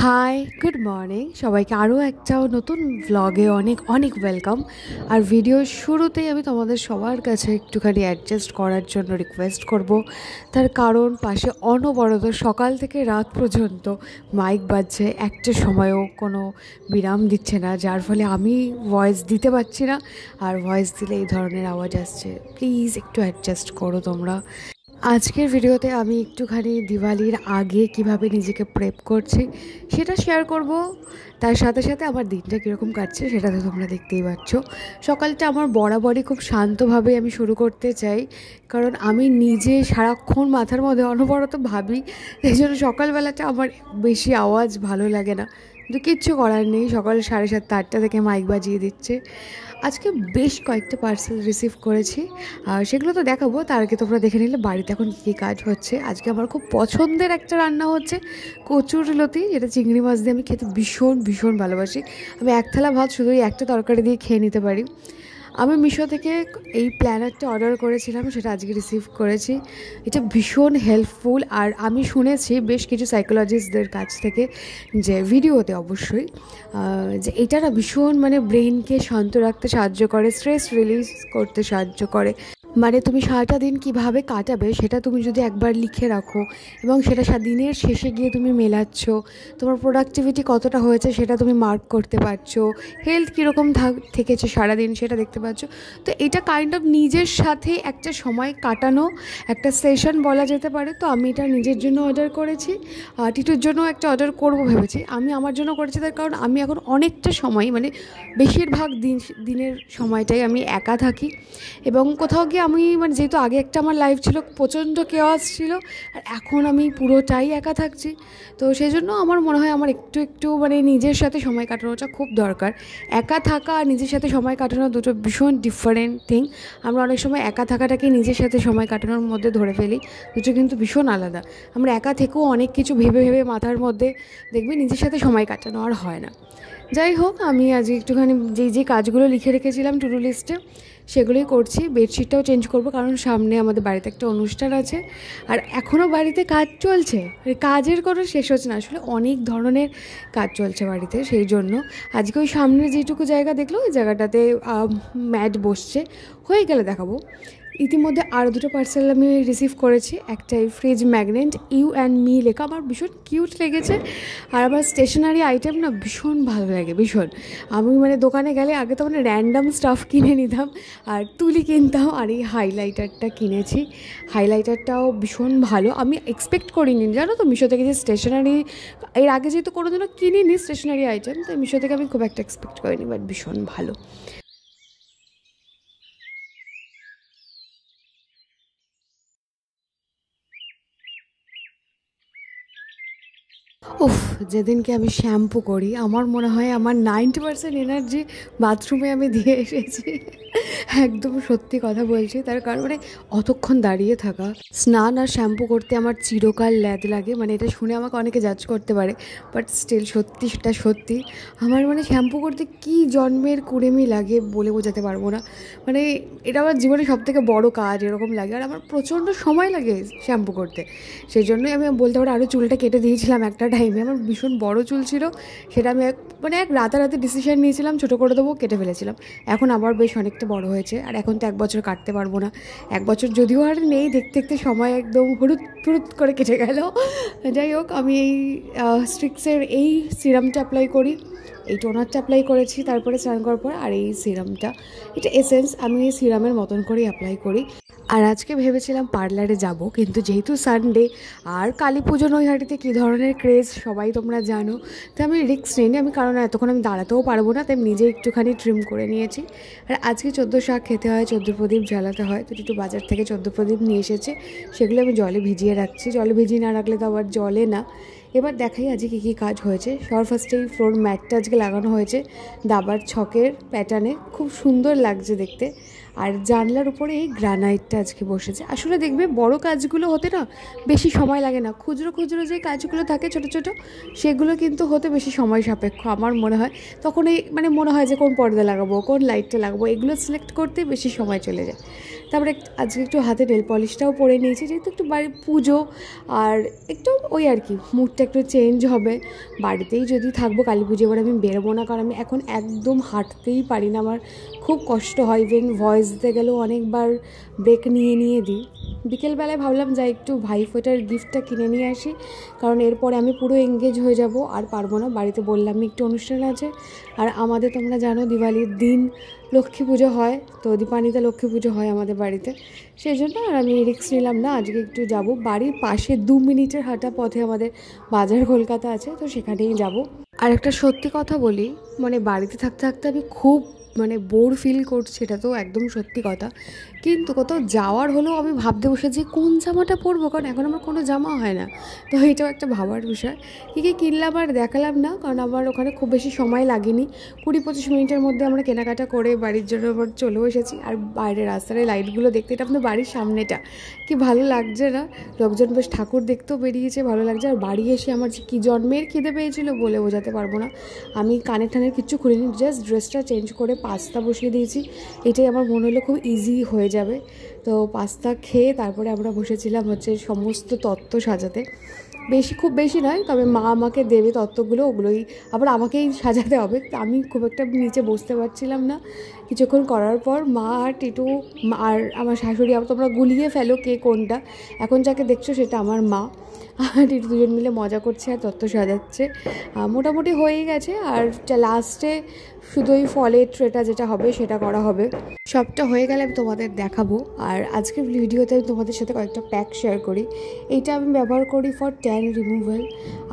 High, good morning সবাইকে। আরও একটা নতুন ব্লগে অনেক অনেক ওয়েলকাম। আর ভিডিওর শুরুতেই আমি তোমাদের সবার কাছে একটুখানি অ্যাডজাস্ট করার জন্য রিকোয়েস্ট করব। তার কারণ পাশে অনবরত সকাল থেকে রাত পর্যন্ত মাইক বাজছে, একটা সময়ও কোনো বিরাম দিচ্ছে না, যার ফলে আমি ভয়েস দিতে পারছি না। আর ভয়েস দিলে এই ধরনের আওয়াজ আসছে, প্লিজ একটু অ্যাডজাস্ট করো তোমরা। আজকের ভিডিওতে আমি একটুখানি দিওয়ালির আগে কিভাবে নিজেকে প্রেপ করছি সেটা শেয়ার করব। তার সাথে সাথে আমার দিনটা কীরকম কাটছে সেটা তো তোমরা দেখতেই পাচ্ছ। সকালটা আমার বরাবরই খুব শান্তভাবে আমি শুরু করতে চাই, কারণ আমি নিজে সারাক্ষণ মাথার মধ্যে অনবরত ভাবি, এই জন্য সকালবেলাটা আমার বেশি আওয়াজ ভালো লাগে না। কিন্তু কিচ্ছু করার নেই, সকাল 7:30-8টা থেকে মাইক বাজিয়ে দিচ্ছে। আজকে বেশ কয়েকটা পার্সেল রিসিভ করেছি, আর সেগুলো তো দেখাবো। তার আগে তোমরা দেখে নিলে বাড়িতে এখন কী কাজ হচ্ছে। আজকে আমার খুব পছন্দের একটা রান্না হচ্ছে কচুরলতি, যেটা চিংড়ি মাছ দিয়ে আমি খেতে ভীষণ ভীষণ ভালোবাসি। আমি এক থালা ভাত শুধু একটা তরকারি দিয়ে খেয়ে নিতে পারি। আমি মিশো থেকে এই প্ল্যানারটা অর্ডার করেছিলাম, সেটা আজকে রিসিভ করেছি। এটা ভীষণ হেল্পফুল, আর আমি শুনেছি বেশ কিছু সাইকোলজিস্টদের কাছ থেকে, যে ভিডিওতে অবশ্যই, যে এটা না ভীষণ ব্রেনকে শান্ত রাখতে সাহায্য করে, স্ট্রেস রিলিজ করতে সাহায্য করে। তুমি সারাটা দিন কীভাবে কাটাবে সেটা তুমি যদি একবার লিখে রাখো, এবং সেটা দিনের শেষে গিয়ে তুমি মেলাচ্ছ, তোমার প্রোডাক্টিভিটি কতটা হয়েছে সেটা তুমি মার্ক করতে পারছো, হেলথ কীরকম থেকেছে সারাদিন সেটা দেখতে পাচ্ছ। তো এটা কাইন্ড অফ নিজের সাথে একটা সময় কাটানো, একটা সেশন বলা যেতে পারে। তো আমি এটা নিজের জন্য অর্ডার করেছি, টিটুর জন্য একটা অর্ডার করবো ভেবেছি। আমি আমার জন্য করেছি তার কারণ আমি এখন অনেকটা সময় বেশিরভাগ দিনের সময়টাই আমি একা থাকি, এবং কোথাও গিয়ে আমি যেহেতু আগে একটা আমার লাইফ ছিল, প্রচণ্ড কেওয়াস ছিল, আর এখন আমি পুরোটাই একা থাকছি। তো সেই জন্য আমার মনে হয় আমার একটু একটু নিজের সাথে সময় কাটানোটা খুব দরকার। একা থাকা আর নিজের সাথে সময় কাটানো দুটো ভীষণ ডিফারেন্ট থিং। আমরা অনেক সময় একা থাকাটাকে নিজের সাথে সময় কাটানোর মধ্যে ধরে ফেলি, দুটো কিন্তু ভীষণ আলাদা। আমরা একা থেকেও অনেক কিছু ভেবে ভেবে মাথার মধ্যে দেখবে নিজের সাথে সময় কাটানো আর হয় না। যাই হোক, আমি আজ একটুখানি যে কাজগুলো লিখে রেখেছিলাম টু ডু লিস্টে সেগুলোই করছি। বেডশিটটাও চেঞ্জ করবো, কারণ সামনে আমাদের বাড়িতে একটা অনুষ্ঠান আছে, আর এখনও বাড়িতে কাজ চলছে। কাজের কোনো শেষ হচ্ছে না, আসলে অনেক ধরনের কাজ চলছে বাড়িতে। সেই জন্য আজকে ওই সামনে যেটুকু জায়গা দেখলো ওই জায়গাটাতে ম্যাট বসছে, হয়ে গেলে দেখাবো। ইতিমধ্যে আরও দুটো পার্সেল আমি রিসিভ করেছি। একটাই fridge magnet, you and me লেখা, আমার ভীষণ কিউট লেগেছে। আর আমার স্টেশনারি আইটেম না ভীষণ ভালো লাগে, ভীষণ। আমি দোকানে গেলে আগে তো র্যান্ডাম স্টাফ কিনে নিতাম, আর তুলি কিনতাম, আর এই হাইলাইটারটা কিনেছি। হাইলাইটারটাও ভীষণ ভালো, আমি এক্সপেক্ট করিনি, জানো তো মিশো থেকে যে স্টেশনারি, এর আগে যেহেতু কোনোদিনও কিনিনি স্টেশনারি আইটেম, তো মিশো থেকে আমি খুব একটা এক্সপেক্ট করিনি, বাট ভীষণ ভালো। উফ, যেদিনকে আমি শ্যাম্পু করি আমার মনে হয় আমার 90% এনার্জি বাথরুমে আমি দিয়ে এসেছি। একদম সত্যি কথা বলছি, তার কারণ অতক্ষণ দাঁড়িয়ে থাকা, স্নান আর শ্যাম্পু করতে আমার চিরকাল ল্যাদ লাগে। এটা শুনে আমাকে অনেকে জাজ করতে পারে, বাট স্টিল সত্যি, সেটা সত্যি। আমার শ্যাম্পু করতে কি জন্মের কুড়েমি লাগে বলে বোঝাতে পারবো না। এটা আমার জীবনে সবথেকে বড় কাজ এরকম লাগে, আর আমার প্রচণ্ড সময় লাগে শ্যাম্পু করতে। সেই জন্যই আমি বলতে পারি আরও চুলটা কেটে দিয়েছিলাম একটা টাইমে। আমার ভীষণ বড় চুল ছিল, সেটা আমি এক রাতারাতি ডিসিশন নিয়েছিলাম ছোটো করে দেবো, কেটে ফেলেছিলাম। এখন আবার বেশ অনেকটা বড় হয়েছে, আর এখন তো 1 বছর কাটতে পারবো না। 1 বছর যদিও আর নেই, দেখতে দেখতে সময় একদম হুড়ুত ফুরুত করে কেটে গেল। যাই হোক, আমি এই স্ট্রিক্সের এই সিরামটা অ্যাপ্লাই করি, এই টোনারটা অ্যাপ্লাই করেছি তারপরে স্নান করার পর, আর এই সিরামটা, এটা এসেন্স, আমি এই সিরামের মতন করে অ্যাপ্লাই করি। আর আজকে ভেবেছিলাম পার্লারে যাব, কিন্তু যেহেতু সানডে আর কালী পুজো নৈহাটিতে কী ধরনের ক্রেজ সবাই তোমরা জানো, তো আমি রিস্ক নিইনি। আমি কারণ এতক্ষণ আমি দাঁড়াতেও পারবো না, তাই নিজে একটুখানি ট্রিম করে নিয়েছি। আর আজকে 14 শাক খেতে হয়, 14 প্রদীপ জ্বালাতে হয়, তো একটু বাজার থেকে 14 প্রদীপ নিয়ে এসেছে, সেগুলো আমি জলে ভিজিয়ে রাখছি। জলে ভিজিয়ে না রাখলে তো আবার জলে না। এবার দেখাই আজকে কী কী কাজ হয়েছে। সবার ফার্স্টেই ফ্লোর ম্যাটটা আজকে লাগানো হয়েছে দাবার ছকের প্যাটার্নে, খুব সুন্দর লাগছে দেখতে। আর জানলার উপরে এই গ্রানাইটটা আজকে বসেছে। আসলে দেখবে বড় কাজগুলো হতে না বেশি সময় লাগে না, খুচরো খুচরো যে কাজগুলো থাকে ছোট ছোট সেগুলো কিন্তু হতে বেশি সময় সাপেক্ষ আমার মনে হয়। তখন এই মানে মনে হয় যে কোন পর্দা লাগাবো, কোন লাইটটা লাগাবো, এগুলো সিলেক্ট করতে বেশি সময় চলে যায়। তারপরে আজকে একটু হাতে নেল পলিশটাও পরে নিয়েছি, যেহেতু একটু বাড়ির পুজো আর একটু ওই আর কি মুডটা একটু চেঞ্জ হবে। বাড়িতেই যদি থাকবো কালী পুজো, এবার আমি বেরোবো না, কারণ আমি এখন একদম হাঁটতেই পারি না, আমার খুব কষ্ট হয়। ইভেন ভয়েস দিতে গেলেও অনেকবার ব্রেক নিয়ে দিই। বিকেলবেলায় ভাবলাম যাই একটু ভাইফোঁটার গিফটটা কিনে নিয়ে আসি, কারণ এরপরে আমি পুরো এঙ্গেজ হয়ে যাব, আর পারবো না। বাড়িতে বললাম একটু অনুষ্ঠান আছে, আর আমাদের তোমরা জানো দিওয়ালির দিন লক্ষ্মী পুজো হয়, তো দীপানিতে লক্ষ্মী পুজো হয় আমাদের বাড়িতে, সেই জন্য আর আমি রিস্ক নিলাম না। আজকে একটু যাব, বাড়ির পাশে 2 মিনিটের হাঁটা পথে আমাদের বাজার কলকাতা আছে, তো সেখানেই যাব। আর একটা সত্যি কথা বলি, মানে বাড়িতে থাকতে থাকতে আমি খুব মানে বোর ফিল করছি, এটা তো একদম সত্যি কথা। কিন্তু কোথাও যাওয়ার হলেও আমি ভাবতে বসেছি কোন জামাটা পরবো, কারণ এখন আমার কোনো জামা হয় না। তো এটাও একটা ভাবার বিষয়। কী কী কিনলাম আর দেখালাম না, কারণ আমার ওখানে খুব বেশি সময় লাগেনি, 20-25 মিনিটের মধ্যে আমরা কেনাকাটা করে বাড়ির জন্য আবার চলেও এসেছি। আর বাইরে রাস্তার লাইটগুলো দেখতে, এটা আপনার বাড়ির সামনেটা কি ভালো লাগছে না, লোকজন বেশ ঠাকুর দেখতেও বেরিয়েছে, ভালো লাগছে। আর বাড়ি এসে আমার যে কী জন্মের খিদে পেয়েছিল বলে বোঝাতে পারবো না। আমি কানের টানের কিচ্ছু খুলিনি, জাস্ট ড্রেসটা চেঞ্জ করে পাস্তা বসিয়ে দিয়েছি, এটাই আমার মনে হলো খুব ইজি হয়ে যাবে। তো পাস্তা খেয়ে তারপরে আমরা বসেছিলাম হচ্ছে সমস্ত তত্ত্ব সাজাতে। খুব বেশি নয়, তবে মা আমাকে দেবে তত্ত্বগুলো, ওগুলোই আবার আমাকেই সাজাতে হবে। আমি খুব একটা নিচে বসতে পারছিলাম না। কিছুক্ষণ করার পর মা আর টিটু আর আমার শাশুড়ি, আবার তোমরা গুলিয়ে ফেলো কে কোনটা, এখন যাকে দেখছো সেটা আমার মা আর টিটু, দুজন মিলে মজা করছে আর তত্ত্ব সাজাচ্ছে। মোটামুটি হয়েই গেছে, আর লাস্টে শুধু ওই ফলের ট্রেটা যেটা হবে সেটা করা হবে। সবটা হয়ে গেলে আমি তোমাদের দেখাবো। আর আজকের ভিডিওতে আমি তোমাদের সাথে কয়েকটা প্যাক শেয়ার করি। এইটা আমি ব্যবহার করি ফর ট্যান রিমুভাল,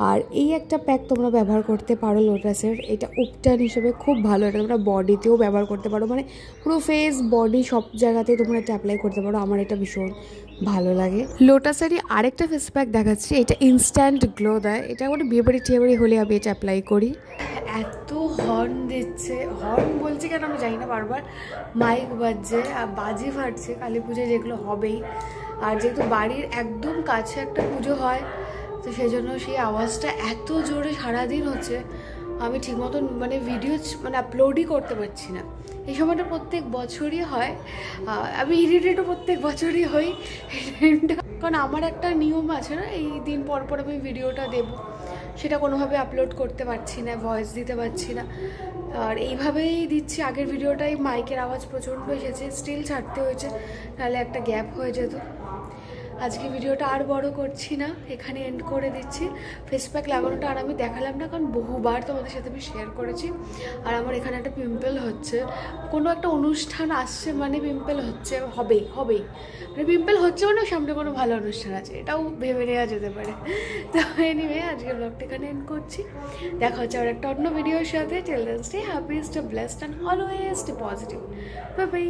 আর এই একটা প্যাক তোমরা ব্যবহার করতে পারো লোটাসের, এটা উপটান হিসেবে খুব ভালো। এটা তোমরা বডিতেও ব্যবহার করতে পারো, মানে পুরো ফেস বডি সব জায়গাতেই তোমরা এটা অ্যাপ্লাই করতে পারো। আমার এটা ভীষণ ভালো লাগে। লোটাসেরই আরেকটা ফেস প্যাক দেখাচ্ছি, এটা ইনস্ট্যান্ট গ্লো দেয়। এটা মানে বিয়েবাড়ি টিয়েবাড়ি হলে আমি এটা অ্যাপ্লাই করি। এত হর্ন দিচ্ছে, হর্ন বলছি কেন আমি জানি না, বারবার মাইক বাজছে আর বাজি ফাটছে, কালী পুজোয় যেগুলো হবেই। আর যেহেতু বাড়ির একদম কাছে একটা পুজো হয়, তো সেই জন্য সেই আওয়াজটা এত জোরে সারাদিন হচ্ছে, আমি ঠিক মতন মানে ভিডিও মানে আপলোডই করতে পারছি না। এই সময়টা প্রত্যেক বছরই হয়, আমি ইরিটেটও প্রত্যেক বছরই হই, কারণ আমার একটা নিয়ম আছে না, এই দিন পর পর আমি ভিডিওটা দেবো, সেটা কোনোভাবে আপলোড করতে পারছি না, ভয়েস দিতে পারছি না। আর এইভাবেই দিচ্ছি। আগের ভিডিওটাই মাইকের আওয়াজ প্রচণ্ড এসেছে, স্টিল ছাড়তে হয়েছে, নাহলে একটা গ্যাপ হয়ে যেত। আজকে ভিডিওটা আর বড় করছি না, এখানে এন্ড করে দিচ্ছি। ফেস প্যাক লাগানোটা আর আমি দেখালাম না, কারণ বহুবার তোমাদের সাথে আমি শেয়ার করেছি। আর আমার এখানে একটা পিম্পল হচ্ছে, কোনো একটা অনুষ্ঠান আসছে মানে পিম্পল হচ্ছে, হবেই মানে পিম্পল হচ্ছে মানে সামনে কোনো ভালো অনুষ্ঠান আছে, এটাও ভেবে নেওয়া যেতে পারে। তো এনিওয়ে আজকের ব্লগটা এখানে এন্ড করছি, দেখা হচ্ছে আর একটা অন্য ভিডিওর সাথে। Till then stay happy, stay blessed and always stay positive. Bye by.